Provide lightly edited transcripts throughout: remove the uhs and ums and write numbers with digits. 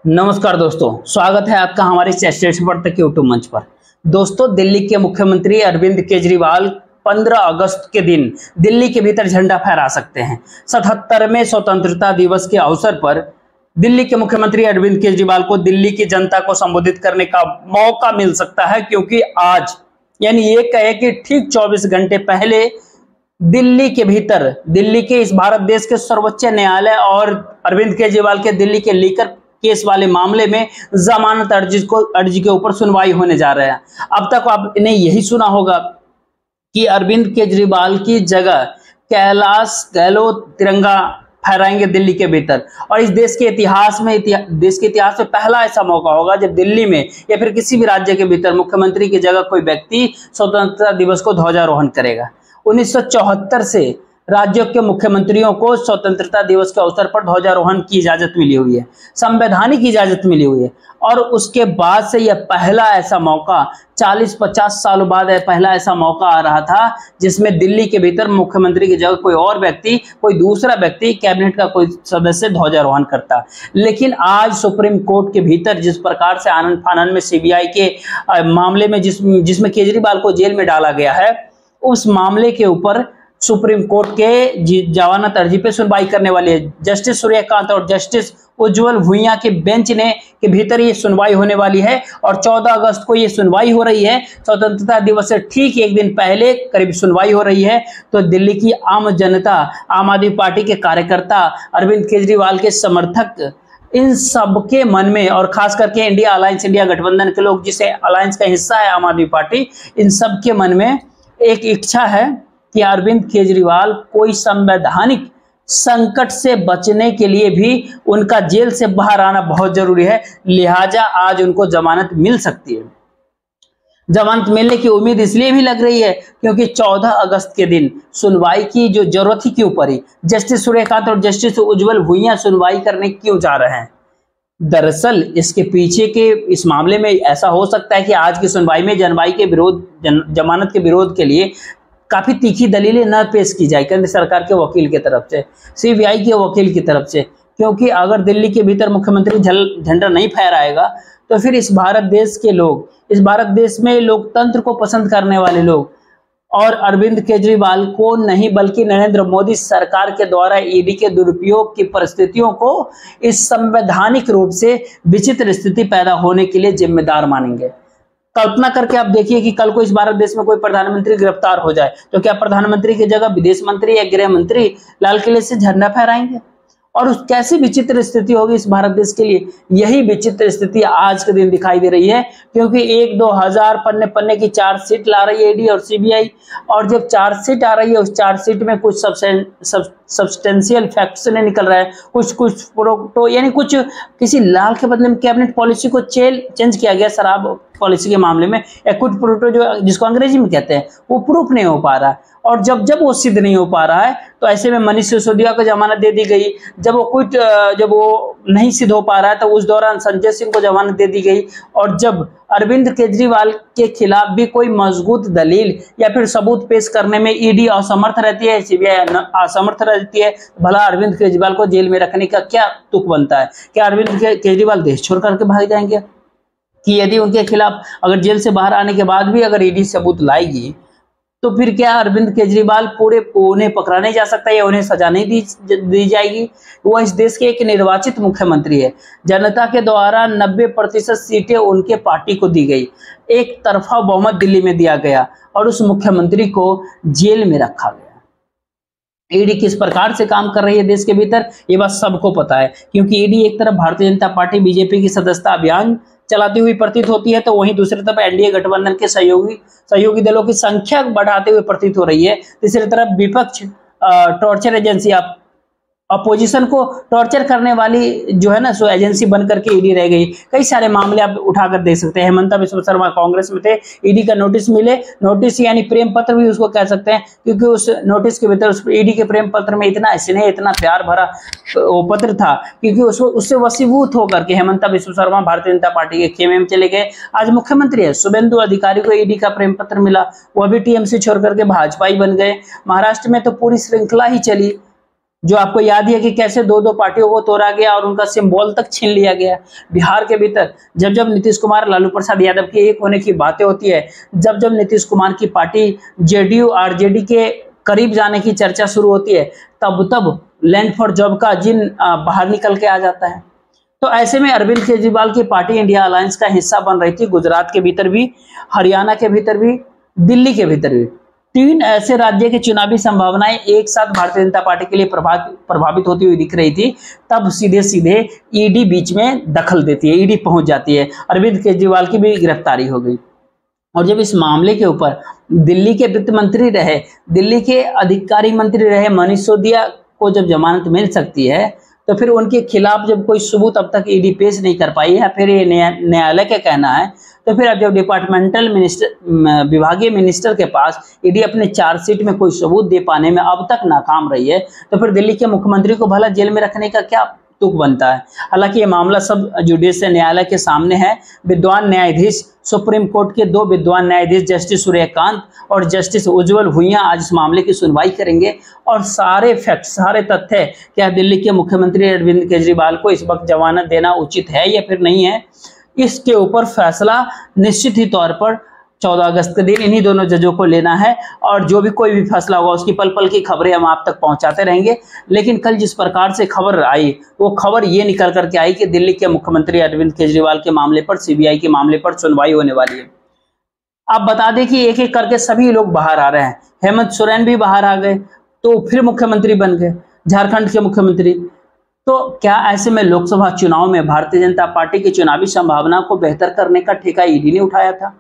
नमस्कार दोस्तों, स्वागत है आपका हमारे स्टेशन तक यूट्यूब मंच पर। दोस्तों, दिल्ली के मुख्यमंत्री अरविंद केजरीवाल 15 अगस्त के दिन दिल्ली के भीतर झंडा फहरा सकते हैं। 77वें स्वतंत्रता दिवस के अवसर पर दिल्ली के मुख्यमंत्री अरविंद केजरीवाल को दिल्ली की जनता को संबोधित करने का मौका मिल सकता है, क्योंकि आज यानी ये कहे कि ठीक 24 घंटे पहले दिल्ली के भीतर, दिल्ली के इस भारत देश के सर्वोच्च न्यायालय और अरविंद केजरीवाल के दिल्ली के लीकर केस वाले मामले में जमानत अर्जी के ऊपर सुनवाई होने जा रहा है। अब तक आपने यही सुना होगा कि अरविंद केजरीवाल की जगह कैलाश गहलोत तिरंगा फहराएंगे दिल्ली के भीतर, और इस देश के इतिहास में पहला ऐसा मौका होगा जब दिल्ली में या फिर किसी भी राज्य के भीतर मुख्यमंत्री की जगह कोई व्यक्ति स्वतंत्रता दिवस को ध्वजारोहण करेगा। 1974 से राज्यों के मुख्यमंत्रियों को स्वतंत्रता दिवस के अवसर पर ध्वजारोहण की इजाजत मिली हुई है, संवैधानिक इजाजत मिली हुई है, और उसके बाद से यह पहला ऐसा मौका 40-50 सालों बाद पहला ऐसा मौका आ रहा था जिसमें दिल्ली के भीतर मुख्यमंत्री की जगह कोई और व्यक्ति, कोई दूसरा व्यक्ति, कैबिनेट का कोई सदस्य ध्वजारोहण करता। लेकिन आज सुप्रीम कोर्ट के भीतर जिस प्रकार से आनन फानन में सीबीआई के मामले में जिसमें केजरीवाल को जेल में डाला गया है, उस मामले के ऊपर सुप्रीम कोर्ट के जमानत अर्जी पे सुनवाई करने वाली है। जस्टिस सूर्यकांत और जस्टिस उज्जवल भुइयां के बेंच ने के भीतर ये सुनवाई होने वाली है, और 14 अगस्त को ये सुनवाई हो रही है। स्वतंत्रता दिवस से ठीक एक दिन पहले करीब सुनवाई हो रही है। तो दिल्ली की आम जनता, आम आदमी पार्टी के कार्यकर्ता, अरविंद केजरीवाल के समर्थक, इन सबके मन में, और खास करके इंडिया अलायंस, इंडिया गठबंधन के लोग जिसे अलायंस का हिस्सा है आम आदमी पार्टी, इन सबके मन में एक इच्छा है कि अरविंद केजरीवाल कोई संवैधानिक संकट से बचने के लिए भी उनका जेल से बाहर आना बहुत जरूरी है। लिहाजा आज उनको जमानत मिल सकती है। जमानत मिलने की उम्मीद इसलिए भी लग रही है क्योंकि 14 अगस्त के दिन सुनवाई की जो जरूरत ही क्यों पड़ी। जस्टिस सूर्यकांत और जस्टिस उज्जवल भुइयां सुनवाई करने क्यों जा रहे हैं? दरअसल इसके पीछे के इस मामले में ऐसा हो सकता है कि आज की सुनवाई में जमानत के विरोध के लिए काफी तीखी दलीलें न पेश की जाए केंद्र सरकार के वकील की तरफ से, सीबीआई के वकील की तरफ से, क्योंकि अगर दिल्ली के भीतर मुख्यमंत्री झंडा नहीं फहराएगा तो फिर इस भारत देश के लोग, इस भारत देश में लोकतंत्र को पसंद करने वाले लोग, और अरविंद केजरीवाल को नहीं बल्कि नरेंद्र मोदी सरकार के द्वारा ईडी के दुरुपयोग की परिस्थितियों को इस संवैधानिक रूप से विचित्र स्थिति पैदा होने के लिए जिम्मेदार मानेंगे। कल्पना करके आप देखिए कि कल को इस भारत देश में कोई प्रधानमंत्री गिरफ्तार हो जाए तो क्या प्रधानमंत्री की जगह विदेश मंत्री या गृह मंत्री लाल किले से झंडा फहराएंगे? और उस कैसी विचित्र स्थिति होगी इस भारत देश के लिए। यही विचित्र स्थिति आज के दिन दिखाई दे रही है, क्योंकि 1-2 हजार पन्ने की चार्जशीट ला रही है ईडी और सीबीआई, और जब चार्जशीट आ रही है उस चार्जशीट में कुछ सब्सटेंशियल फैक्ट्स नहीं निकल रहा है, कुछ प्रोटो, यानी कुछ किसी लाल के बदले में कैबिनेट पॉलिसी को चेंज किया गया शराब पॉलिसी के मामले में, या कुछ प्रोटो जो जिसको अंग्रेजी में कहते हैं वो प्रूफ नहीं हो पा रहा है। और जब वो सिद्ध नहीं हो पा रहा है तो ऐसे में मनीष सिसोदिया को जमानत दे दी गई। जब वो नहीं सिद्ध हो पा रहा है तो उस दौरान संजय सिंह को जमानत दे दी गई। और जब अरविंद केजरीवाल के खिलाफ भी कोई मजबूत दलील या फिर सबूत पेश करने में ईडी असमर्थ रहती है, सीबीआई असमर्थ रहती है, भला अरविंद केजरीवाल को जेल में रखने का क्या तुक बनता है? क्या अरविंद केजरीवाल देश छोड़ करके भाग जाएंगे? कि यदि उनके खिलाफ अगर जेल से बाहर आने के बाद भी अगर ईडी सबूत लाएगी तो फिर क्या अरविंद केजरीवाल उन्हें पकड़ा नहीं जा सकता या उन्हें सजा नहीं दी जाएगी? वो इस देश के एक निर्वाचित मुख्यमंत्री है। जनता के द्वारा 90% सीटें उनके पार्टी को दी गई, एक तरफा बहुमत दिल्ली में दिया गया, और उस मुख्यमंत्री को जेल में रखा गया। ईडी किस प्रकार से काम कर रही है देश के भीतर, ये बात सबको पता है, क्योंकि ईडी एक तरफ भारतीय जनता पार्टी बीजेपी की सदस्यता अभियान चलाती हुई प्रतीत होती है, तो वहीं दूसरी तरफ एनडीए गठबंधन के सहयोगी दलों की संख्या बढ़ाते हुए प्रतीत हो रही है। तीसरी तरफ विपक्ष टॉर्चर एजेंसी, अपोजिशन को टॉर्चर करने वाली जो है ना सो एजेंसी बन करके ईडी रह गई। कई सारे मामले आप उठाकर देख सकते हैं। हेमंता बिस्वा शर्मा कांग्रेस में थे, ईडी का नोटिस मिले, नोटिस यानी प्रेम पत्र भी उसको कह सकते हैं, क्योंकि उस नोटिस के भीतर ईडी के प्रेम पत्र में इतना स्नेह, इतना प्यार भरा वो पत्र था, क्योंकि उससे वशीभूत होकर के हेमंता बिस्वा शर्मा भारतीय जनता पार्टी के खेमे में चले गए। आज मुख्यमंत्री है, शुभेंदु अधिकारी को ईडी का प्रेम पत्र मिला, वह भी टीएमसी छोड़ करके भाजपा ही बन गए। महाराष्ट्र में तो पूरी श्रृंखला ही चली, जो आपको याद ही है कि कैसे दो दो पार्टियों को तोड़ा गया और उनका सिंबल तक छीन लिया गया। बिहार के भीतर जब जब नीतीश कुमार लालू प्रसाद यादव के एक होने की बातें होती है, जब जब नीतीश कुमार की पार्टी जेडीयू आरजेडी के करीब जाने की चर्चा शुरू होती है, तब तब लैंड फॉर जॉब का जिन बाहर निकल के आ जाता है। तो ऐसे में अरविंद केजरीवाल की पार्टी इंडिया अलायंस का हिस्सा बन रही थी, गुजरात के भीतर भी, हरियाणा के भीतर भी, दिल्ली के भीतर भी। तीन ऐसे राज्य की चुनावी संभावनाएं एक साथ भारतीय जनता पार्टी के लिए प्रभावित होती हुई दिख रही थी। तब सीधे सीधे ईडी बीच में दखल देती है, ईडी पहुंच जाती है, अरविंद केजरीवाल की भी गिरफ्तारी हो गई। और जब इस मामले के ऊपर दिल्ली के वित्त मंत्री रहे, दिल्ली के अधिकारी मंत्री रहे मनीष सिसोदिया को जब जमानत मिल सकती है, तो फिर उनके खिलाफ जब कोई सबूत अब तक ईडी पेश नहीं कर पाई है, फिर ये न्यायालय का कहना है, तो फिर अब जब डिपार्टमेंटल मिनिस्टर, विभागीय मिनिस्टर के पास ईडी अपने चार्जशीट में कोई सबूत दे पाने में अब तक नाकाम रही है, तो फिर दिल्ली के मुख्यमंत्री को भला जेल में रखने का क्या तुक बनता है। हालांकि ये मामला सब जुडिशियल न्यायालय के सामने है। विद्वान न्यायाधीश, सुप्रीम कोर्ट के दो विद्वान न्यायाधीश जस्टिस सूर्यकांत और जस्टिस उज्जवल भुइयां आज इस मामले की सुनवाई करेंगे और सारे फैक्ट, सारे तथ्य, क्या दिल्ली के मुख्यमंत्री अरविंद केजरीवाल को इस वक्त जमानत देना उचित है या फिर नहीं है, इसके ऊपर फैसला निश्चित ही तौर पर 14 अगस्त के दिन इन्हीं दोनों जजों को लेना है। और जो भी कोई भी फैसला होगा उसकी पल पल की खबरें हम आप तक पहुंचाते रहेंगे। लेकिन कल जिस प्रकार से खबर आई, वो खबर ये निकल करके आई कि दिल्ली के मुख्यमंत्री अरविंद केजरीवाल के मामले पर, सीबीआई के मामले पर सुनवाई होने वाली है। आप बता दें कि एक एक करके सभी लोग बाहर आ रहे हैं। हेमंत सोरेन भी बाहर आ गए, तो फिर मुख्यमंत्री बन गए, झारखंड के मुख्यमंत्री। तो क्या ऐसे में लोकसभा चुनाव में भारतीय जनता पार्टी की चुनावी संभावना को बेहतर करने का ठेका ईडी ने उठाया था?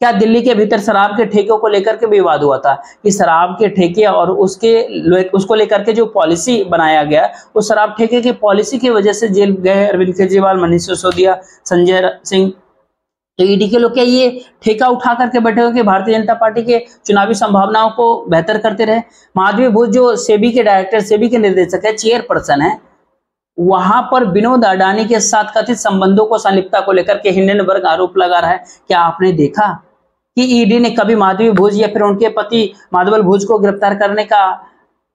क्या दिल्ली के भीतर शराब के ठेकों को लेकर के विवाद हुआ था कि शराब के ठेके और उसको लेकर के जो पॉलिसी बनाया गया, उस शराब ठेके की पॉलिसी की वजह से जेल गए अरविंद केजरीवाल, मनीष सिसोदिया, संजय सिंह। तो ईडी के लोग क्या ये ठेका उठा करके बैठे हो कि भारतीय जनता पार्टी के चुनावी संभावनाओं को बेहतर करते रहे? माधवी भूत जो सेबी के डायरेक्टर, सेबी के निर्देशक है, चेयरपर्सन है, वहां पर विनोद अडानी के साथ कथित संबंधों को, संलिप्तता को लेकर के हिंडनबर्ग आरोप लगा रहा है। क्या आपने देखा कि ईडी ने कभी माधवी भोज या फिर उनके पति माधवल भोज को गिरफ्तार करने का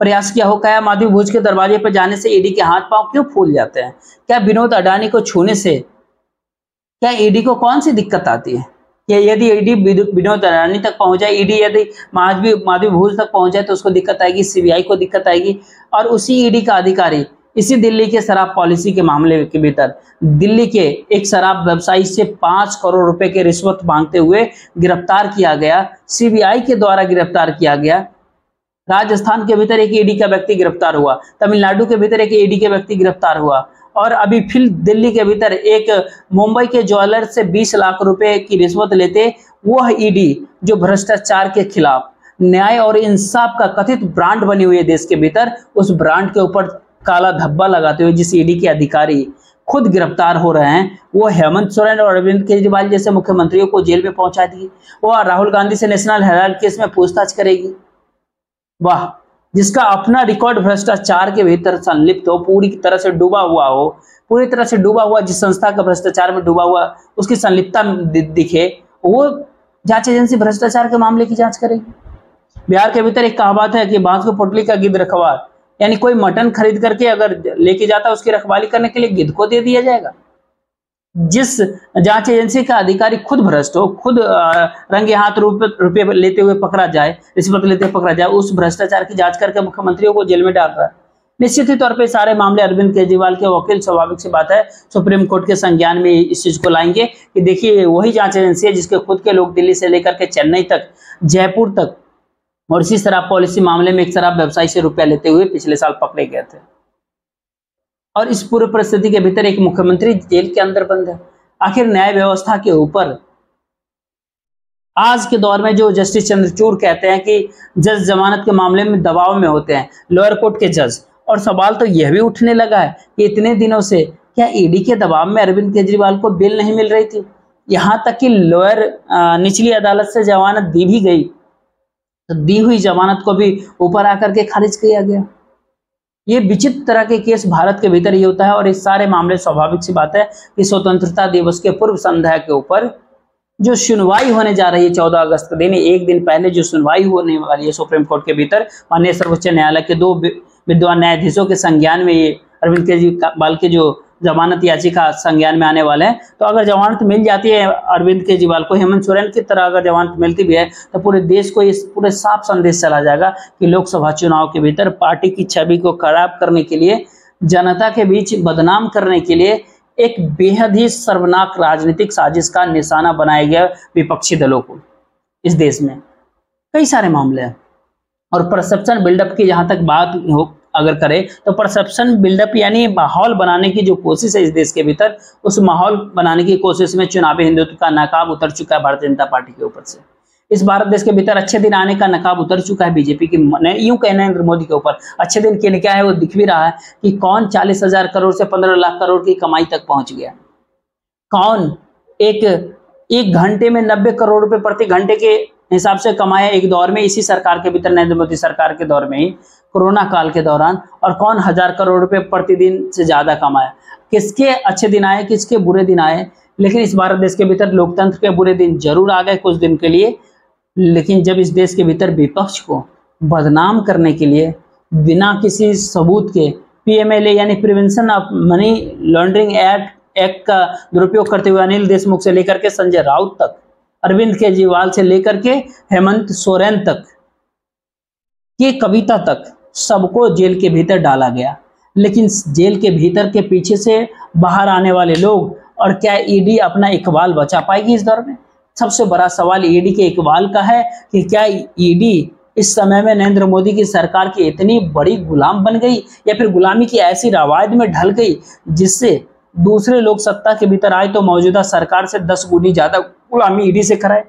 प्रयास किया हो? क्या माधवी भोज के दरवाजे पर जाने से ईडी के हाथ पांव क्यों फूल जाते हैं? क्या विनोद अडानी को छूने से क्या ईडी को कौन सी दिक्कत आती है? या यदि ईडी विनोद अडानी तक पहुंच जाए, ईडी यदि माधवी भोज तक पहुंच जाए तो उसको दिक्कत आएगी, सीबीआई को दिक्कत आएगी। और उसी ईडी का अधिकारी इसी दिल्ली के शराब पॉलिसी के मामले के भीतर दिल्ली के एक शराब व्यवसायी से 5 करोड़ रुपए के रिश्वत मांगते हुए गिरफ्तार किया गया, सीबीआई के द्वारा गिरफ्तार किया गया। राजस्थान के भीतर एक ईडी का व्यक्ति गिरफ्तार हुआ, तमिलनाडु के भीतर एक ईडी के व्यक्ति गिरफ्तार हुआ, और अभी फिर दिल्ली के भीतर एक मुंबई के ज्वेलर से 20 लाख रुपए की रिश्वत लेते वह ईडी, जो भ्रष्टाचार के खिलाफ न्याय और इंसाफ का कथित ब्रांड बनी हुई है देश के भीतर, उस ब्रांड के ऊपर काला धब्बा लगाते हुए जिस ईडी के अधिकारी खुद गिरफ्तार हो रहे हैं, वो हेमंत सोरेन और अरविंद केजरीवाल जैसे मुख्यमंत्रियों को जेल में पहुंचा दी। वो राहुल गांधी से नेशनल हेराल्ड केस में पूछताछ करेगी। वाह, जिसका अपना रिकॉर्ड भ्रष्टाचार के भीतर संलिप्त हो, पूरी तरह से डूबा हुआ हो, पूरी तरह से डूबा हुआ, जिस संस्था का भ्रष्टाचार में डूबा हुआ उसकी संलिप्तता दिखे, वो जांच एजेंसी भ्रष्टाचार के मामले की जांच करेगी। बिहार के भीतर एक कहावत है कि बांस को पोटली का गिद्ध रखवाल, यानी कोई मटन खरीद करके अगर लेके जाता है उसकी रखवाली करने के लिए गिद्ध को दे दिया जाएगा। जिस जांच एजेंसी का अधिकारी खुद भ्रष्ट हो, खुद रंगे हाथ रुपये लेते हुए पकड़ा जाए, रिश्वत लेते हुए पकड़ा जाए, उस भ्रष्टाचार की जांच करके मुख्यमंत्रियों को जेल में डाल रहा है। निश्चित ही तौर पे सारे मामले अरविंद केजरीवाल के वकील, स्वाभाविक सी बात है, सुप्रीम कोर्ट के संज्ञान में इस चीज को लाएंगे कि देखिए वही जांच एजेंसी है जिसके खुद के लोग दिल्ली से लेकर के चेन्नई तक, जयपुर तक, और इसी शराब पॉलिसी मामले में एक शराब व्यवसायी से रुपया लेते हुए पिछले साल पकड़े गए थे। और इस पूरी परिस्थिति के भीतर एक मुख्यमंत्री जेल के अंदर बंद है। आखिर न्याय व्यवस्था के ऊपर आज के दौर में जो जस्टिस चंद्रचूड़ कहते हैं कि जज जमानत के मामले में दबाव में होते हैं, लोअर कोर्ट के जज, और सवाल तो यह भी उठने लगा है कि इतने दिनों से क्या ईडी के दबाव में अरविंद केजरीवाल को बेल नहीं मिल रही थी? यहां तक कि लोअर निचली अदालत से जमानत दी भी गई, तो दी हुई जमानत को भी ऊपर आकर के खारिज किया गया। ये विचित्र तरह के केस भारत के भीतर ही होता है। और इस सारे मामले, स्वाभाविक सी बात है कि स्वतंत्रता दिवस के पूर्व संध्या के ऊपर जो सुनवाई होने जा रही है 14 अगस्त के दिन, एक दिन पहले जो सुनवाई होने वाली है सुप्रीम कोर्ट के भीतर, माननीय सर्वोच्च न्यायालय के दो विद्वान न्यायाधीशों के संज्ञान में ये अरविंद केजरीवाल के जो जमानत याचिका संज्ञान में आने वाले हैं। तो अगर जमानत मिल जाती है अरविंद केजरीवाल को, हेमंत सोरेन की तरह अगर जमानत मिलती भी है, तो पूरे देश को इस पूरे साफ संदेश चला जाएगा कि लोकसभा चुनाव के भीतर पार्टी की छवि को खराब करने के लिए, जनता के बीच बदनाम करने के लिए एक बेहद ही सर्वनाक राजनीतिक साजिश का निशाना बनाया गया विपक्षी दलों को। इस देश में कई सारे मामले हैं और परसेप्शन बिल्डअप की जहां तक बात हो अगर करें तो परसेप्शन बिल्डअप यानी माहौल बनाने की जो कोशिश है इस देश के भीतर, उस माहौल बनाने की कोशिश में चुनावी हिंदुत्व का नकाब उतर चुका है भारतीय जनता पार्टी के ऊपर से। इस भारत देश के भीतर अच्छे दिन आने का नकाब उतर चुका है बीजेपी की, यूं कहना नरेंद्र मोदी के ऊपर। अच्छे दिन के लिए क्या है वो दिख भी रहा है कि कौन 40,000 करोड़ से 15 लाख करोड़ की कमाई तक पहुंच गया, कौन एक घंटे में 90 करोड़ रुपए प्रति घंटे के हिसाब से कमाया एक दौर में, इसी सरकार के भीतर, नरेंद्र मोदी सरकार के दौर में ही, कोरोना काल के दौरान, और कौन 1000 करोड़ रुपए प्रतिदिन से ज्यादा कमाया। किसके अच्छे दिन आए, किसके बुरे दिन आए, लेकिन इस भारत देश के भीतर लोकतंत्र के बुरे दिन जरूर आ गए कुछ दिन के लिए। लेकिन जब इस देश के भीतर विपक्ष को बदनाम करने के लिए बिना किसी सबूत के पीएमएलए यानी prevention of money laundering act का दुरुपयोग करते हुए अनिल देशमुख से लेकर के संजय राउत तक, अरविंद केजरीवाल से लेकर के हेमंत सोरेन तक, ये कविता तक, सबको जेल के भीतर डाला गया। लेकिन जेल के भीतर के पीछे से बाहर आने वाले लोग, और क्या ईडी अपना इकबाल बचा पाएगी इस दौर में? सबसे बड़ा सवाल ईडी के इकबाल का है कि क्या ईडी इस समय में नरेंद्र मोदी की सरकार की इतनी बड़ी गुलाम बन गई, या फिर गुलामी की ऐसी रवायत में ढल गई जिससे दूसरे लोग सत्ता के भीतर आए तो मौजूदा सरकार से 10 गुनी ज्यादा गुलामी ईडी से कराए।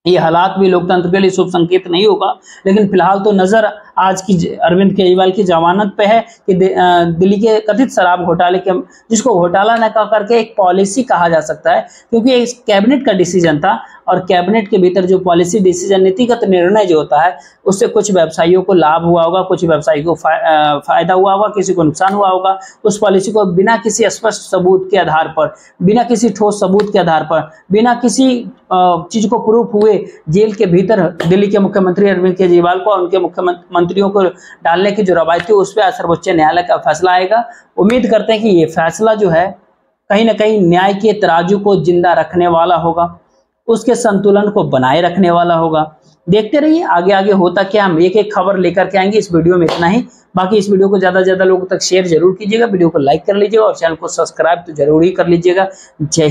ये हालात भी लोकतंत्र के लिए शुभ संकेत नहीं होगा। लेकिन फिलहाल तो नजर आज की अरविंद केजरीवाल की जमानत पे है कि दिल्ली के कथित शराब घोटाले के, जिसको घोटाला न कह करके एक पॉलिसी कहा जा सकता है, क्योंकि ये कैबिनेट का डिसीजन था, और कैबिनेट के भीतर जो पॉलिसी डिसीजन, नीतिगत निर्णय जो होता है, उससे कुछ व्यवसायियों को लाभ हुआ होगा, कुछ व्यवसायियों को फायदा हुआ होगा, किसी को नुकसान हुआ होगा। उस पॉलिसी को बिना किसी स्पष्ट सबूत के आधार पर, बिना किसी ठोस सबूत के आधार पर, बिना किसी चीज को प्रूफ हुए जेल के भीतर दिल्ली के मुख्यमंत्री अरविंद केजरीवाल को और उनके मुख्यमंत्रियों को डालने की जो रवायत थी, उस पर सर्वोच्च न्यायालय का फैसला आएगा। उम्मीद करते हैं कि ये फैसला जो है कहीं ना कहीं न्याय के तराजू को जिंदा रखने वाला होगा, उसके संतुलन को बनाए रखने वाला होगा। देखते रहिए आगे आगे होता क्या, हम एक एक खबर लेकर के आएंगे। इस वीडियो में इतना ही। बाकी इस वीडियो को ज्यादा से ज्यादा लोगों तक शेयर जरूर कीजिएगा, वीडियो को लाइक कर लीजिएगा और चैनल को सब्सक्राइब तो जरूर ही कर लीजिएगा। जय हिंद।